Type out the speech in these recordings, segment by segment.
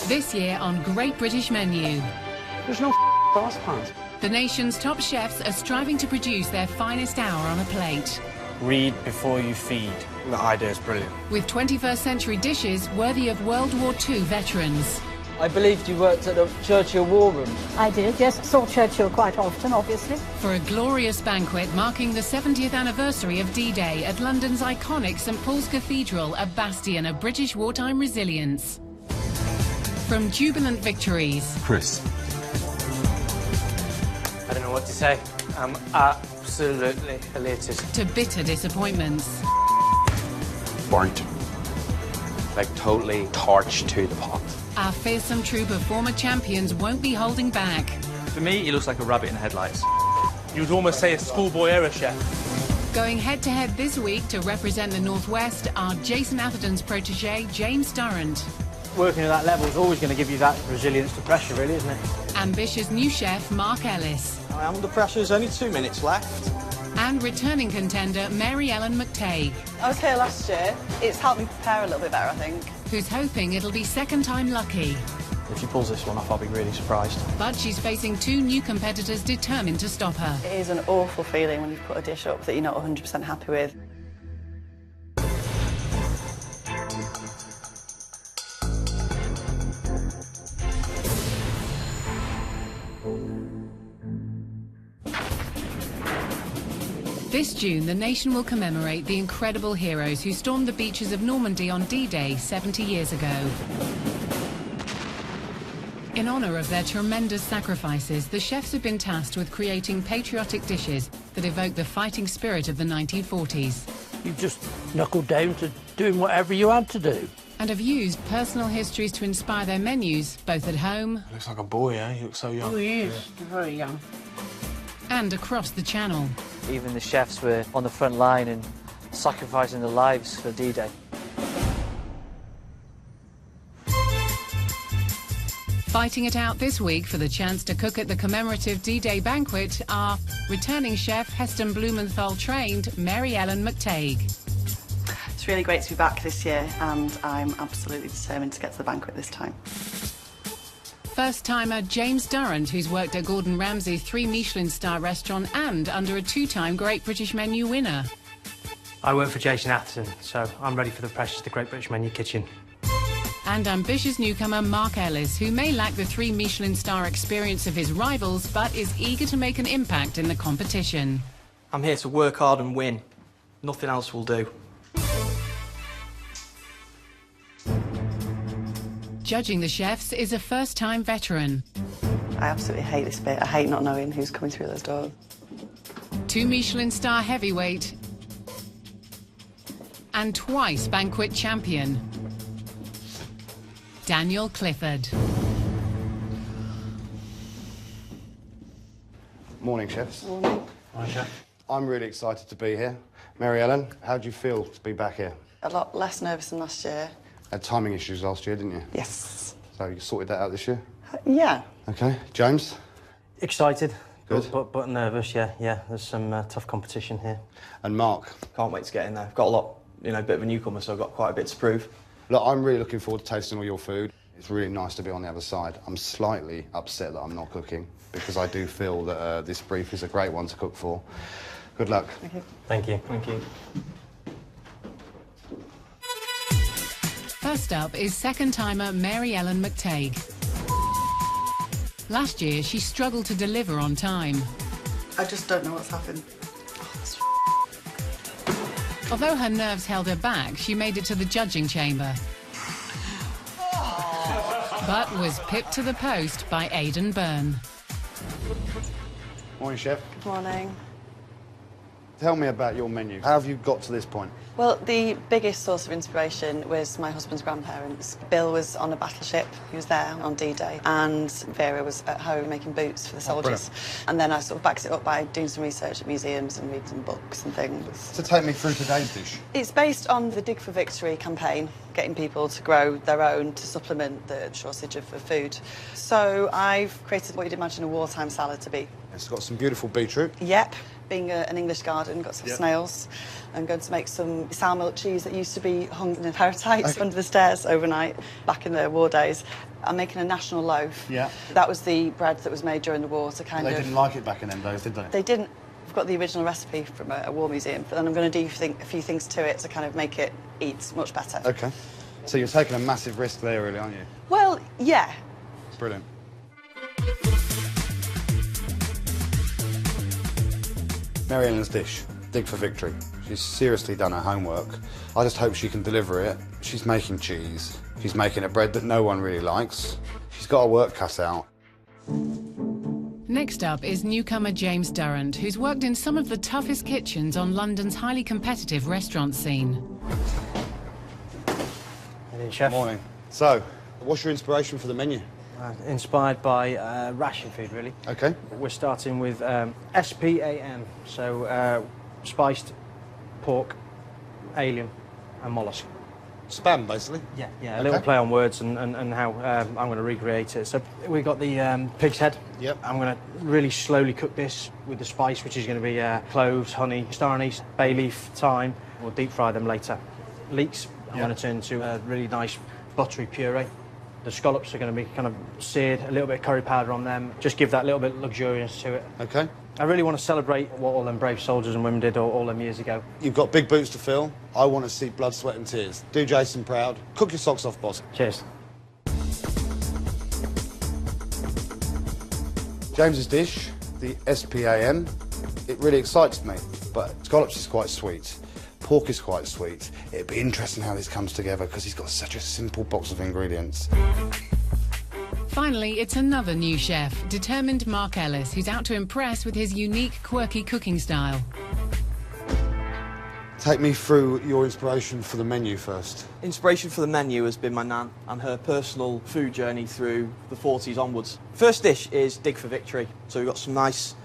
This year on Great British Menu. There's no sauce pans. The nation's top chefs are striving to produce their finest hour on a plate. Read before you feed. The idea is brilliant. With 21st century dishes worthy of World War II veterans. I believed you worked at the Churchill War Room. I did, yes. Saw Churchill quite often, obviously. For a glorious banquet marking the 70th anniversary of D-Day at London's iconic St Paul's Cathedral, a bastion of British wartime resilience. From jubilant victories... Chris. I don't know what to say. I'm absolutely elated. ...to bitter disappointments. Burnt. Like totally torch to the pot. Our fearsome troop of former champions won't be holding back. For me, he looks like a rabbit in the headlights. You would almost say a schoolboy era chef. Going head-to-head this week to represent the Northwest are Jason Atherton's protege, James Durrant. Working at that level is always going to give you that resilience to pressure, really, isn't it? Ambitious new chef, Mark Ellis. I am under pressure, there's only 2 minutes left. And returning contender, Mary Ellen McTague. I was here last year. It's helped me prepare a little bit better, I think. Who's hoping it'll be second time lucky. If she pulls this one off, I'll be really surprised. But she's facing 2 new competitors determined to stop her. It is an awful feeling when you put a dish up that you're not 100% happy with. This June, the nation will commemorate the incredible heroes who stormed the beaches of Normandy on D-Day 70 years ago. In honour of their tremendous sacrifices, the chefs have been tasked with creating patriotic dishes that evoke the fighting spirit of the 1940s. You just knuckled down to doing whatever you had to do. And have used personal histories to inspire their menus, both at home... Looks like a boy, eh? He looks so young. Oh, he is. Very young. ...and across the channel. Even the chefs were on the front line and sacrificing their lives for D-Day. Fighting it out this week for the chance to cook at the commemorative D-Day banquet are returning chef Heston Blumenthal-trained Mary Ellen McTague. It's really great to be back this year, and I'm absolutely determined to get to the banquet this time. First-timer James Durrant, who's worked at Gordon Ramsay's 3 Michelin star restaurant and under a 2-time Great British Menu winner. I work for Jason Atherton, so I'm ready for the pressures of the Great British Menu kitchen. And ambitious newcomer Mark Ellis, who may lack the 3 Michelin star experience of his rivals, but is eager to make an impact in the competition. I'm here to work hard and win. Nothing else will do. Judging the chefs is a first-time veteran. I absolutely hate this bit. I hate not knowing who's coming through those doors. 2 Michelin star heavyweight and twice banquet champion, Daniel Clifford. Morning, chefs. Morning. Hi, chef. I'm really excited to be here. Mary Ellen, how do you feel to be back here? A lot less nervous than last year. Had timing issues last year, didn't you? Yes. So you sorted that out this year? Yeah. OK. James? Excited, Good. but nervous, yeah. There's some tough competition here. And Mark? Can't wait to get in there. I've got a lot, bit of a newcomer, so I've got quite a bit to prove. Look, I'm really looking forward to tasting all your food. It's really nice to be on the other side. I'm slightly upset that I'm not cooking, because I do feel that this brief is a great one to cook for. Good luck. Thank you. Thank you. Thank you. First up is second-timer Mary Ellen McTague. Last year, she struggled to deliver on time. I just don't know what's happened. Although her nerves held her back, she made it to the judging chamber. But was pipped to the post by Aidan Byrne. Morning, chef. Morning. Tell me about your menu. How have you got to this point? Well, the biggest source of inspiration was my husband's grandparents. Bill was on a battleship, he was there on D-Day, and Vera was at home making boots for the soldiers. And then I sort of backed it up by doing some research at museums and reading some books and things. So take me through today's dish. It's based on the Dig for Victory campaign, getting people to grow their own to supplement the shortage of food. So I've created what you'd imagine a wartime salad to be. It's got some beautiful beetroot. Yep. being an English garden, got some snails. I'm going to make some sour milk cheese that used to be hung in paratites under the stairs overnight, back in the war days. I'm making a national loaf. Yeah. That was the bread that was made during the war to kind of... They didn't like it back in them days, did they? They didn't. I've got the original recipe from a war museum, but then I'm going to do a few things to it to kind of make it eat much better. OK. So you're taking a massive risk there, really, aren't you? Well, yeah. Brilliant. Mary Ellen's dish, Dig for Victory. She's seriously done her homework. I just hope she can deliver it. She's making cheese. She's making a bread that no one really likes. She's got her work cut out. Next up is newcomer James Durrant, who's worked in some of the toughest kitchens on London's highly competitive restaurant scene. Morning, Chef. Morning. So, what's your inspiration for the menu? Inspired by ration food, really. OK. We're starting with SPAM, so spiced pork, alien and mollusk. Spam, basically? Yeah, a little play on words and how I'm going to recreate it. So we've got the pig's head. Yep. I'm going to really slowly cook this with the spice, which is going to be cloves, honey, star anise, bay leaf, thyme. We'll deep fry them later. Leeks, I'm going to turn into a really nice buttery puree. The scallops are going to be kind of seared, a little bit of curry powder on them, just give that little bit of luxuriance to it. OK. I really want to celebrate what all them brave soldiers and women did all them years ago. You've got big boots to fill. I want to see blood, sweat and tears. Do Jason proud. Cook your socks off, boss. Cheers. James's dish, the SPAM, it really excites me, but scallops is quite sweet. Pork is quite sweet. It'd be interesting how this comes together because he's got such a simple box of ingredients. Finally, it's another new chef, determined Mark Ellis, who's out to impress with his unique, quirky cooking style. Take me through your inspiration for the menu first. Inspiration for the menu has been my nan and her personal food journey through the 40s onwards. First dish is Dig for Victory. So we've got some nice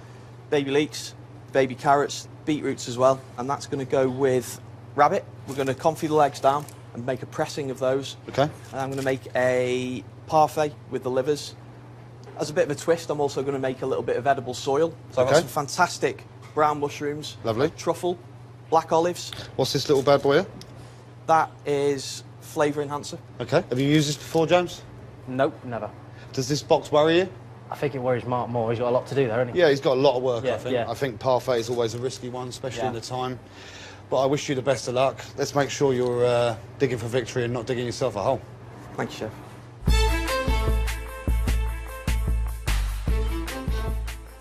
baby leeks, baby carrots, beetroots as well, and that's going to go with rabbit. We're going to confit the legs down and make a pressing of those. OK. And I'm going to make a parfait with the livers. As a bit of a twist, I'm also going to make a little bit of edible soil. So I've got some fantastic brown mushrooms. Lovely. Truffle, black olives. What's this little bad boy here? That is flavour enhancer. OK. Have you used this before, James? Nope, never. Does this box worry you? I think it worries Mark more. He's got a lot to do there, hasn't he? Yeah, he's got a lot of work, Yeah, I think. yeah. I think parfait is always a risky one, especially in the time. But I wish you the best of luck. Let's make sure you're digging for victory and not digging yourself a hole. Thank you, Chef.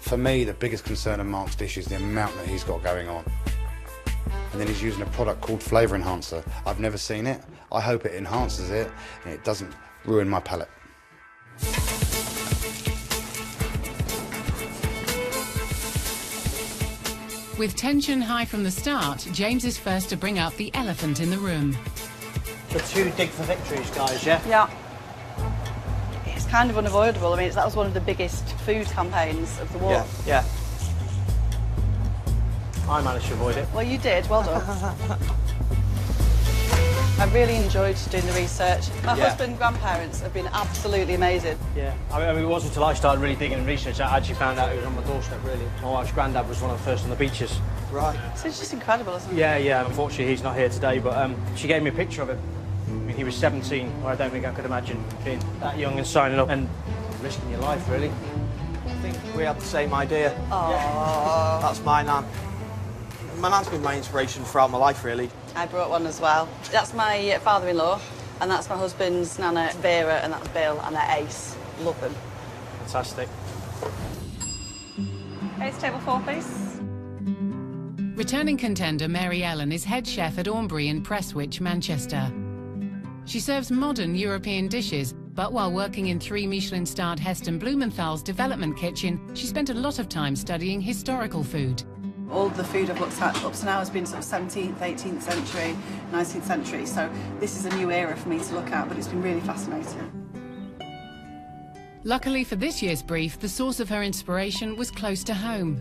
For me, the biggest concern of Mark's dish is the amount that he's got going on. And then he's using a product called flavour enhancer. I've never seen it. I hope it enhances it and it doesn't ruin my palate. With tension high from the start, James is first to bring up the elephant in the room. The two Dig for Victories, guys, yeah? Yeah. It's kind of unavoidable. I mean, that was one of the biggest food campaigns of the war. Yeah. I managed to avoid it. Well, you did. Well done. I really enjoyed doing the research. My husband and grandparents have been absolutely amazing. Yeah, I mean, it wasn't until I started really digging and research I actually found out it was on my doorstep, really. My wife's granddad was one of the first on the beaches. Right. So it's just incredible, isn't it? Yeah, unfortunately he's not here today, but she gave me a picture of him. I mean, he was 17, I don't think I could imagine being that young and signing up and risking your life, really. I think we had the same idea. Aww. That's my nan. My nan's been my inspiration throughout my life, really. I brought one as well. That's my father-in-law, and that's my husband's nana, Vera, and that's Bill, and they're ace. Love them. Fantastic. Ace, table 4, please. Returning contender Mary Ellen is head chef at Aubrey in Prestwich, Manchester. She serves modern European dishes, but while working in 3 Michelin-starred Heston Blumenthal's development kitchen, she spent a lot of time studying historical food. All the food I've looked at up to now has been sort of 17th, 18th century, 19th century, so this is a new era for me to look at, but it's been really fascinating. Luckily for this year's brief, the source of her inspiration was close to home.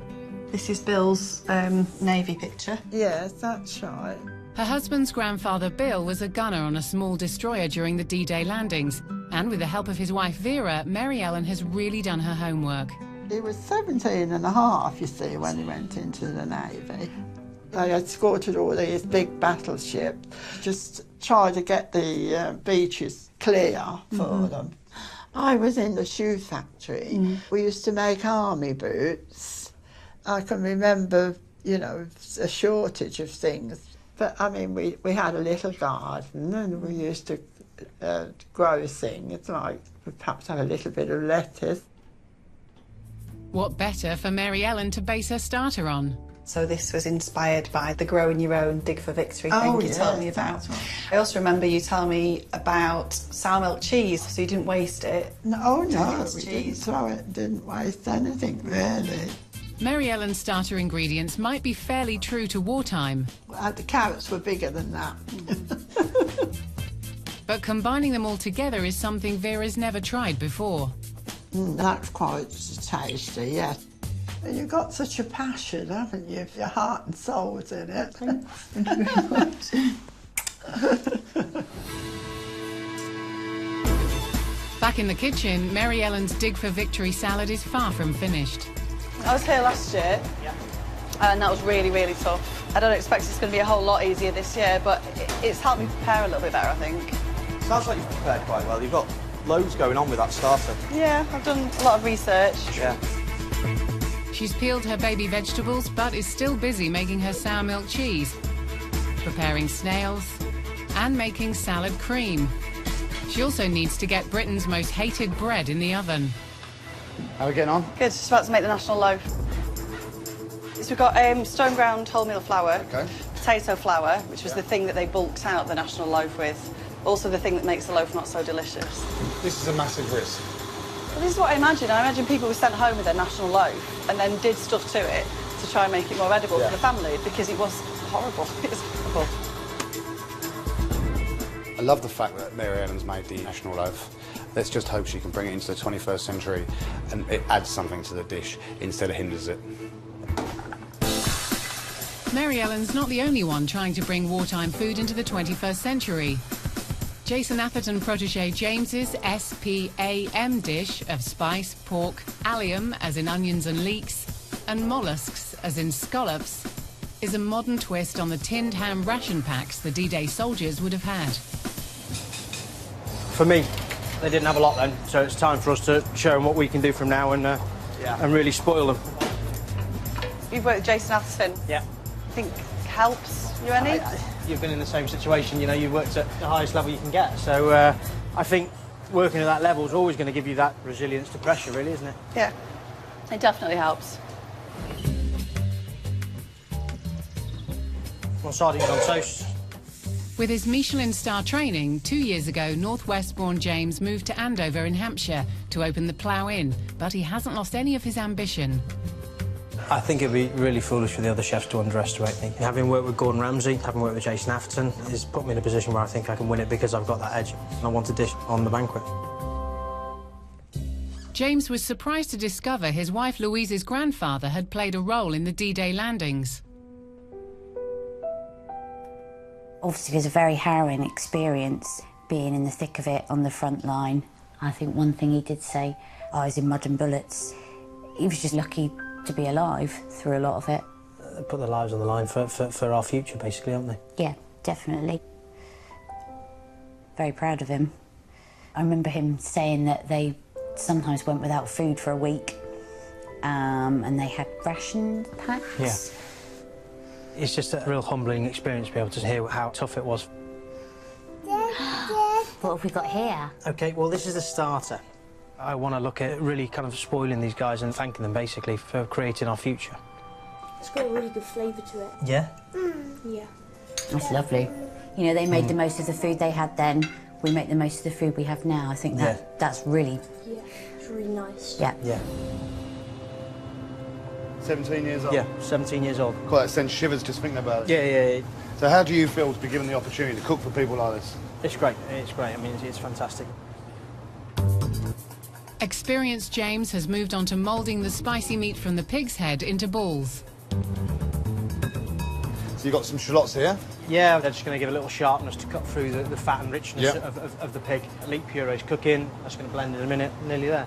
This is Bill's Navy picture. Yes, that's right. Her husband's grandfather Bill was a gunner on a small destroyer during the D-Day landings, and with the help of his wife Vera, Mary Ellen has really done her homework. He was 17 and a half, you see, when he went into the Navy. They escorted all these big battleships, just try to get the beaches clear for them. I was in the shoe factory. We used to make army boots. I can remember, you know, a shortage of things. But, I mean, we had a little garden and we used to grow things, like perhaps have a little bit of lettuce. What better for Mary Ellen to base her starter on? So this was inspired by the Grow in Your Own, Dig for Victory thing you told me about. Right. I also remember you telling me about sour milk cheese, so you didn't waste it. No, we didn't throw it, didn't waste anything, really. Mary Ellen's starter ingredients might be fairly true to wartime. The carrots were bigger than that. But combining them all together is something Vera's never tried before. That's quite tasty, yes. You've got such a passion, haven't you? Your heart and soul's in it. Thank you very much. Back in the kitchen, Mary Ellen's Dig for Victory salad is far from finished. I was here last year, and that was really, really tough. I don't expect it's going to be a whole lot easier this year, but it's helped me prepare a little bit better, I think. Sounds like you've prepared quite well. You've got loads going on with that starter. Yeah, I've done a lot of research. Yeah. She's peeled her baby vegetables, but is still busy making her sour milk cheese, preparing snails, and making salad cream. She also needs to get Britain's most hated bread in the oven. How are we getting on? Good, just about to make the national loaf. So we've got stone ground wholemeal flour, potato flour, which was the thing that they bulked out the national loaf with, also the thing that makes the loaf not so delicious. This is a massive risk. Well, this is what I imagine. I imagine people were sent home with their national loaf and then did stuff to it to try and make it more edible for the family, because it was horrible. It was horrible. I love the fact that Mary Ellen's made the national loaf. Let's just hope she can bring it into the 21st century and it adds something to the dish instead of hinders it. Mary Ellen's not the only one trying to bring wartime food into the 21st century. Jason Atherton protege James's SPAM dish of spice, pork, allium, as in onions and leeks, and mollusks, as in scallops, is a modern twist on the tinned ham ration packs the D-Day soldiers would have had. For me, they didn't have a lot then, so it's time for us to show them what we can do from now and really spoil them. You've worked with Jason Atherton. Yeah. I think helps you any? You've been in the same situation, you know, you've worked at the highest level you can get. So I think working at that level is always going to give you that resilience to pressure, really, isn't it? Yeah, it definitely helps. Well, sardines on toast. With his Michelin star training, 2 years ago, Northwest-born James moved to Andover in Hampshire to open the Plough Inn, but he hasn't lost any of his ambition. I think it'd be really foolish for the other chefs to underestimate me. Having worked with Gordon Ramsay, having worked with Jason Atherton, has put me in a position where I think I can win it because I've got that edge. And I want a dish on the banquet. James was surprised to discover his wife Louise's grandfather had played a role in the D-Day landings. Obviously, it was a very harrowing experience, being in the thick of it on the front line. I think one thing he did say, eyes in mud and bullets. He was just lucky to be alive through a lot of it. They put their lives on the line for our future, basically, aren't they? Yeah, definitely. Very proud of him. I remember him saying that they sometimes went without food for a week, and they had ration packs. Yeah. It's just a real humbling experience to be able to hear how tough it was. What have we got here? OK, well, this is the starter. I want to look at really kind of spoiling these guys and thanking them, basically, for creating our future. It's got a really good flavour to it. Yeah? Yeah. That's lovely. You know, they made the most of the food they had then. We make the most of the food we have now. I think that's really... Yeah, it's really nice. Yeah. Yeah. 17 years old? Yeah, 17 years old. Quite sends shivers just thinking about it. Yeah. So how do you feel to be given the opportunity to cook for people like this? It's great. I mean, it's fantastic. Experienced James has moved on to moulding the spicy meat from the pig's head into balls. So you've got some shallots here? Yeah, they're just going to give a little sharpness to cut through the fat and richness of the pig. Leek puree's cooking. That's going to blend in a minute. Nearly there.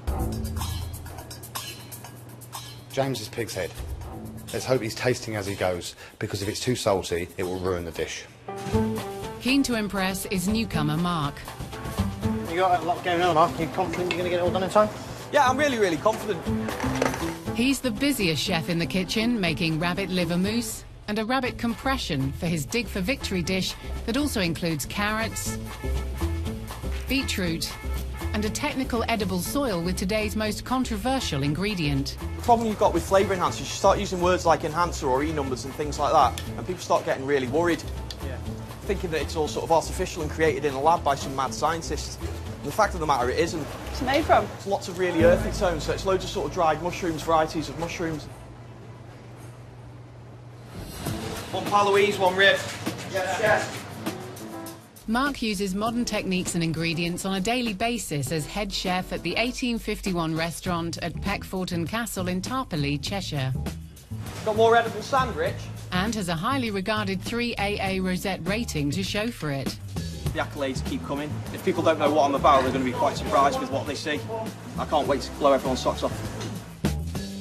James's pig's head. Let's hope he's tasting as he goes, because if it's too salty, it will ruin the dish. Keen to impress is newcomer Mark. You got a lot going on, Mark. You confident you're going to get it all done in time? Yeah, I'm really, really confident. He's the busiest chef in the kitchen, making rabbit liver mousse and a rabbit compression for his Dig for Victory dish that also includes carrots, beetroot, and a technical edible soil with today's most controversial ingredient. The problem you've got with flavour enhancers, you start using words like enhancer or E-numbers and things like that, and people start getting really worried, thinking that it's all sort of artificial and created in a lab by some mad scientists. And the fact of the matter, it isn't. What's it made from? It's lots of really earthy tones, so it's loads of sort of dried mushrooms, varieties of mushrooms. One pal Louise, one rib. Yes, yes. Mark uses modern techniques and ingredients on a daily basis as head chef at the 1851 restaurant at Peckforton Castle in Tarporley, Cheshire. Got more edible sandwich? And has a highly regarded 3AA Rosette rating to show for it. The accolades keep coming. If people don't know what I'm about, they're going to be quite surprised with what they see. I can't wait to blow everyone's socks off.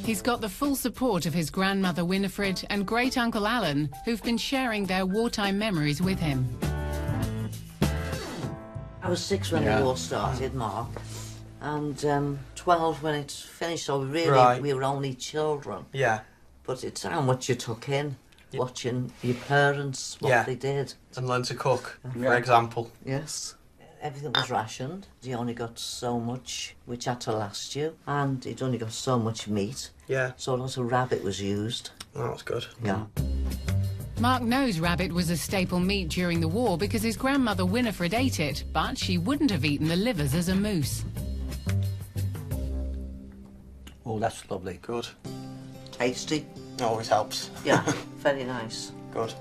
He's got the full support of his grandmother Winifred and great-uncle Alan, who've been sharing their wartime memories with him. I was 6 when the war started, Mark, and 12 when it finished, so really we were only children. Yeah. But it's how much you took in, watching your parents, what they did. And learn to cook, for example. Yes. Everything was rationed. You only got so much, which had to last you, and it only got so much meat. Yeah. So a lot of rabbit was used. Oh, that's good. Yeah. Mark knows rabbit was a staple meat during the war because his grandmother Winifred ate it, but she wouldn't have eaten the livers as a mousse. Oh, that's lovely. Good. Tasty. Always helps. Yeah, very nice. Good.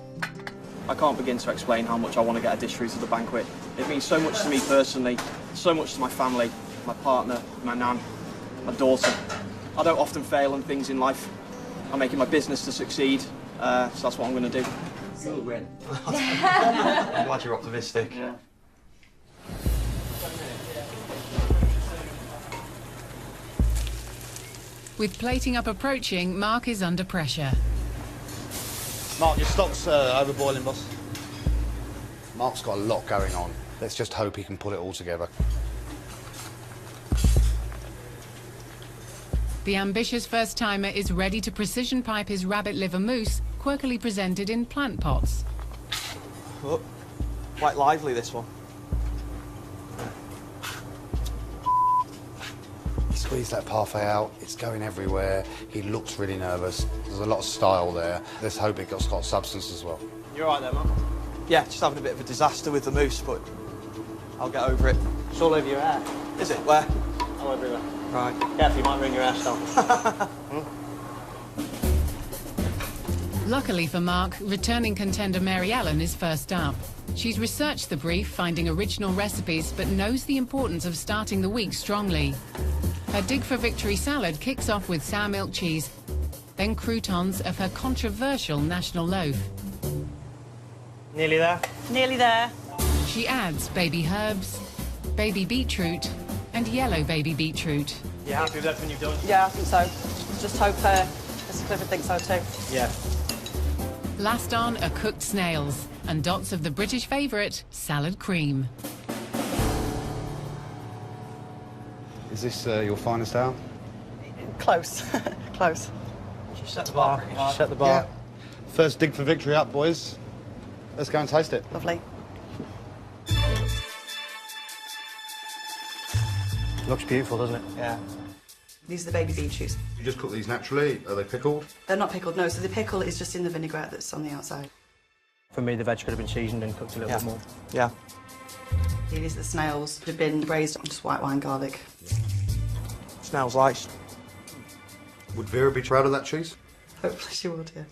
I can't begin to explain how much I want to get a dish through to the banquet. It means so much to me personally, so much to my family, my partner, my nan, my daughter. I don't often fail in things in life. I'm making my business to succeed, so that's what I'm going to do. You'll win. I'm glad you're optimistic. Yeah. With plating up approaching, Mark is under pressure. Mark, your stock's overboiling, boss. Mark's got a lot going on. Let's just hope he can pull it all together. The ambitious first-timer is ready to precision pipe his rabbit liver mousse, quirkily presented in plant pots. Oh, quite lively, this one. He squeezed that parfait out. It's going everywhere. He looks really nervous. There's a lot of style there. Let's hope it's got substance as well. You're all right there, Mark? Yeah, just having a bit of a disaster with the mousse, but I'll get over it. It's all over your hair. Is it? Where? All everywhere. Right. Careful, you might ruin your hairstyle. Luckily for Mark, returning contender Mary Ellen is first up. She's researched the brief, finding original recipes, but knows the importance of starting the week strongly. Her Dig for Victory salad kicks off with sour milk cheese, then croutons of her controversial national loaf. Nearly there? Nearly there. She adds baby herbs, baby beetroot, and yellow baby beetroot. You happy with everything you've done? Yeah, I think so. Just hope Mr. Clifford thinks so too. Yeah. Last on are cooked snails and dots of the British favourite, salad cream. Is this your finest hour? Close. Close. She set the bar. She set the bar. Yeah. First Dig for Victory up, boys. Let's go and taste it. Lovely. Looks beautiful, doesn't it? Yeah. These are the baby beetroots. You just cook these naturally? Are they pickled? They're not pickled, no. So the pickle is just in the vinaigrette that's on the outside. For me, the veg could have been seasoned and cooked a little bit more. Yeah. These are the snails. They've been braised on just white wine garlic. Snails lice. Would Vera be proud of that cheese? Hopefully she would, yeah.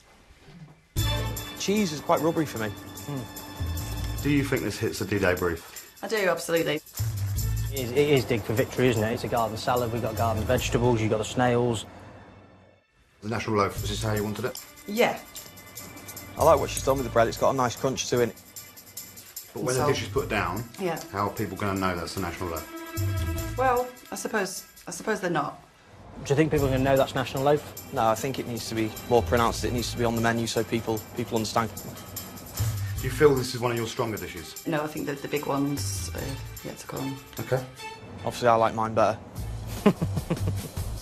Cheese is quite rubbery for me. Do you think this hits the D-Day brief? I do, absolutely. It is Dig for Victory, isn't it? It's a garden salad, we've got garden vegetables, you've got the snails. The national loaf, is this how you wanted it? Yeah. I like what she's done with the bread. It's got a nice crunch to it. But when the dish is put down, yeah, how are people going to know that's the national loaf? Well, I suppose they're not. Do you think people are going to know that's national loaf? No, I think it needs to be more pronounced. It needs to be on the menu so people understand. Do you feel this is one of your stronger dishes? No, I think the big ones are yet to come. Okay. Obviously, I like mine better.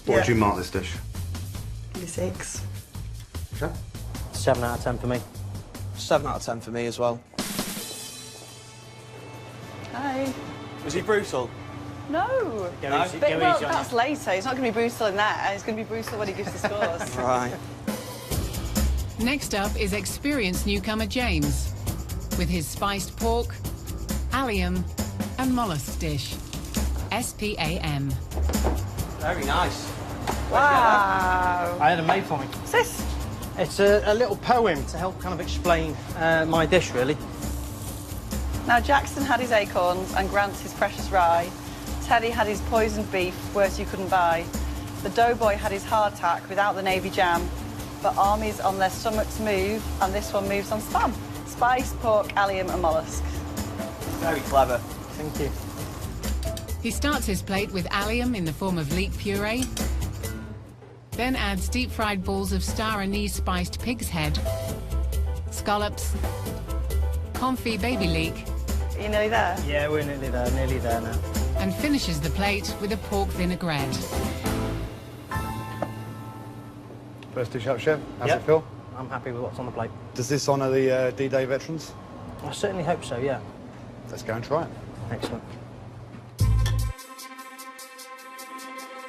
What would you mark this dish? Maybe 6. Okay. 7 out of 10 for me. 7 out of 10 for me as well. Hi. Was he brutal? No. Go easy, But, go well, easy on that's you. later. It's not going to be brutal in there. It's going to be brutal when he gives the scores. Right. Next up is experienced newcomer James, with his spiced pork, allium and mollusk dish. SPAM. Very nice. Wow. I had it made for me. What's this? It's a little poem to help kind of explain my dish, really. Now, Jackson had his acorns and Grant his precious rye. Teddy had his poisoned beef, worse you couldn't buy. The doughboy had his hardtack without the navy jam. But armies on their stomachs move, and this one moves on spam. Spice, pork, allium and mollusk. Very clever. Thank you. He starts his plate with allium in the form of leek puree, then adds deep-fried balls of star anise spiced pig's head, scallops, confit baby leek. Are you nearly there? Yeah, we're nearly there now. And finishes the plate with a pork vinaigrette. First dish up, Chef. How's Yep. it feel? I'm happy with what's on the plate. Does this honour the D-Day veterans? I certainly hope so, yeah. Let's go and try it. Excellent.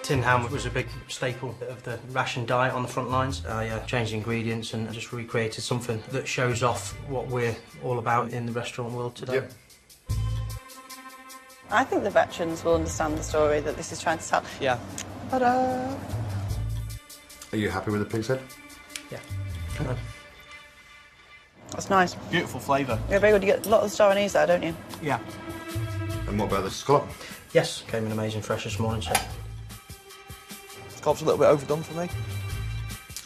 Tin ham was a big staple of the ration diet on the front lines. I changed the ingredients and just recreated something that shows off what we're all about in the restaurant world today. Yep. I think the veterans will understand the story that this is trying to tell. Yeah. Ta-da! Are you happy with the pig's head? Yeah. That's nice. Beautiful flavour. Yeah, very good. You get a lot of star anise there, don't you? Yeah. And what about the scallop? Yes, came in amazing fresh this morning, so. Scallop's a little bit overdone for me.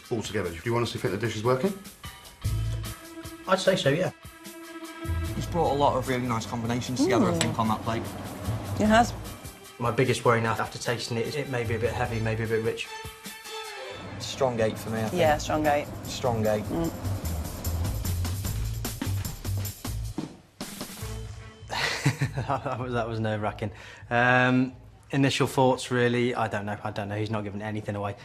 Altogether, do you honestly think the dish is working? I'd say so, yeah. He's brought a lot of really nice combinations together, I think, on that plate. It has. My biggest worry now after tasting it is it may be a bit heavy, maybe a bit rich. Strong 8 for me, I think. Yeah, strong 8. Strong 8. that was nerve-wracking. Initial thoughts, really, I don't know. He's not giving anything away.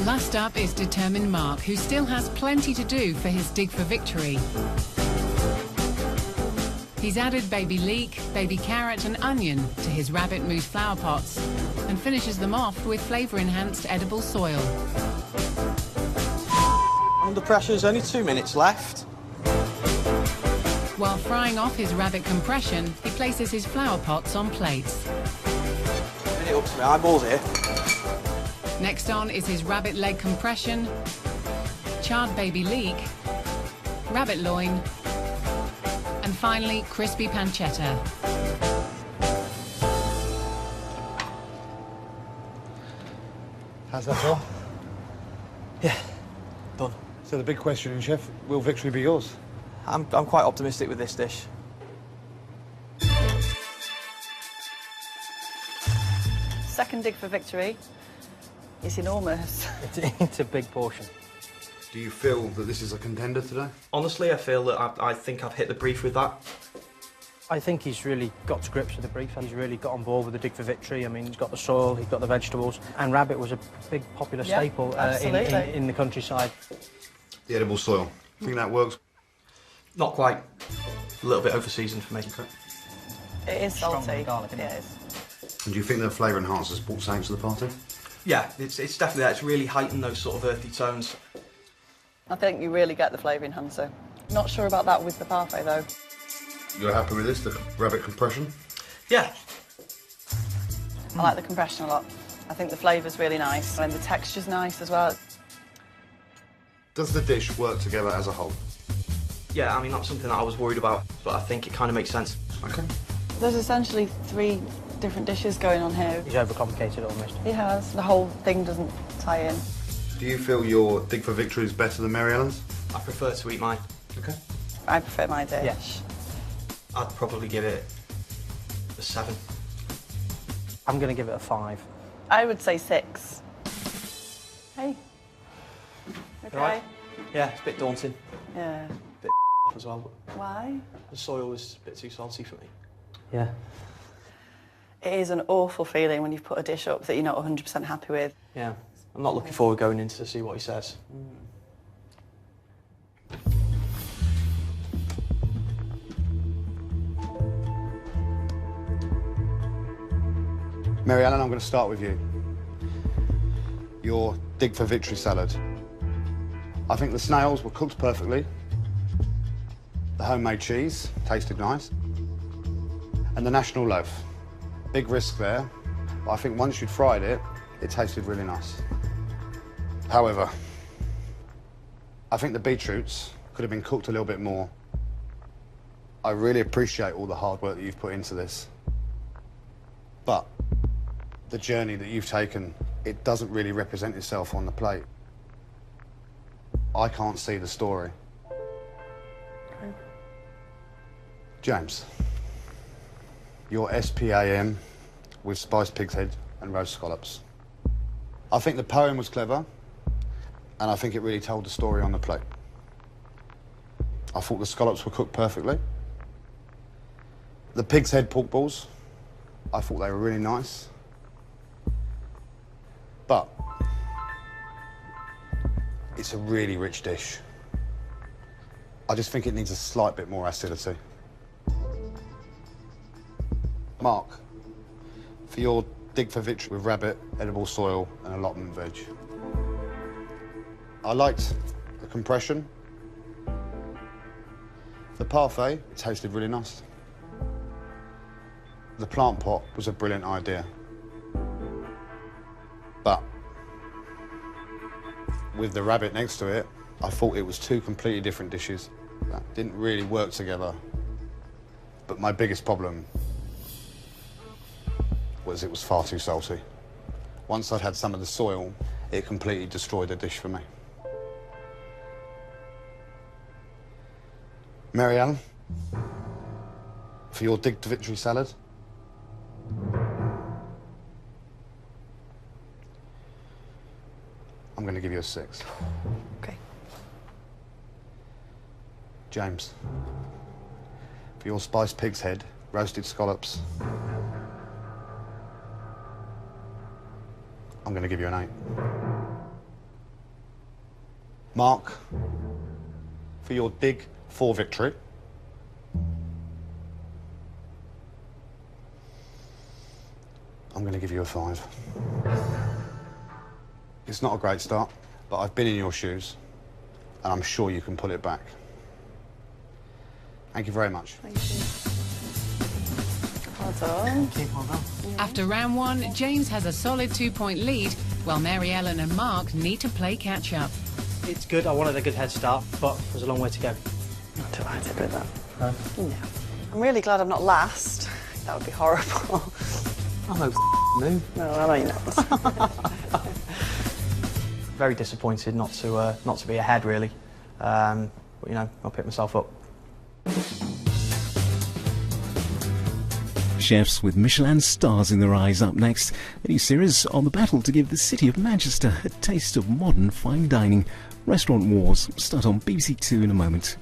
Last up is determined Mark, who still has plenty to do for his dig for victory. He's added baby leek, baby carrot and onion to his rabbit mousse flower pots and finishes them off with flavour-enhanced edible soil. Under pressure, there's only 2 minutes left. While frying off his rabbit compression, he places his flower pots on plates. Minute up to my eyeballs here. Next on is his rabbit leg compression, charred baby leek, rabbit loin, and finally crispy pancetta. How's that feel? Yeah. Done. So the big question, Chef, will victory be yours? I'm quite optimistic with this dish. Second dig for victory. It's enormous. It's a big portion. Do you feel that this is a contender today? Honestly, I feel that I think I've hit the brief with that. I think he's really got to grips with the brief. He's really got on board with the dig for victory. I mean, he's got the soil, he's got the vegetables, and rabbit was a big popular staple in the countryside. The edible soil. Think that works? Not quite. A little bit over-seasoned for me. Okay. It is Strong salty. garlic, Yeah, isn't it it? is. And do you think the flavour enhancers brought something to the party? Yeah, it's definitely that. It's really heightened those sort of earthy tones. I think you really get the flavour enhancer. Not sure about that with the parfait, though. You're happy with this, the rabbit compression? Yeah. I like the compression a lot. I think the flavour's really nice, and the texture's nice as well. Does the dish work together as a whole? Yeah, I mean, that's something that I was worried about, but I think it kind of makes sense. Okay. There's essentially 3 different dishes going on here. He's overcomplicated it almost. He has. The whole thing doesn't tie in. Do you feel your dig for victory is better than Mary Ellen's? I prefer to eat mine. Okay. I prefer my dish. Yes. I'd probably give it a 7. I'm going to give it a 5. I would say 6. Hey. Okay. Right. Yeah, it's a bit daunting. Yeah. A bit as well. Why? The soil was a bit too salty for me. Yeah. It is an awful feeling when you've put a dish up that you're not 100% happy with. Yeah. I'm not looking forward going in to see what he says. Mary Ellen, I'm going to start with you. Your dig for victory salad. I think the snails were cooked perfectly. The homemade cheese tasted nice. And the national loaf. Big risk there, but I think once you'd fried it, it tasted really nice. However, I think the beetroots could have been cooked a little bit more. I really appreciate all the hard work that you've put into this. But the journey that you've taken, it doesn't really represent itself on the plate. I can't see the story. James, your SPAM with spiced pig's head and roast scallops. I think the poem was clever, and I think it really told the story on the plate. I thought the scallops were cooked perfectly. The pig's head pork balls, I thought they were really nice. But it's a really rich dish. I just think it needs a slight bit more acidity. Mark, for your dig for victory with rabbit, edible soil and allotment veg. I liked the compression. The parfait, it tasted really nice. The plant pot was a brilliant idea. But with the rabbit next to it, I thought it was two completely different dishes that didn't really work together. But my biggest problem was it was far too salty. Once I'd had some of the soil, it completely destroyed the dish for me. Mary Ellen, for your dig to victory salad. I'm going to give you a 6. Okay. James, for your spiced pig's head, roasted scallops. I'm going to give you an 8. Mark, for your dig for victory. I'm going to give you a 5. It's not a great start, but I've been in your shoes, and I'm sure you can pull it back. Thank you very much. Thank you. Well done. Well done. After round 1, James has a solid 2-point lead, while Mary Ellen and Mark need to play catch-up. It's good. I wanted a good head start, but there's a long way to go. Not delighted with that. No. I'm really glad I'm not last. That would be horrible. Oh, no, move. No, I know you're not. Very disappointed not to be ahead, really. But, you know, I'll pick myself up. Chefs with Michelin stars in their eyes up next. A new series on the battle to give the city of Manchester a taste of modern fine dining. Restaurant Wars start on BBC Two in a moment.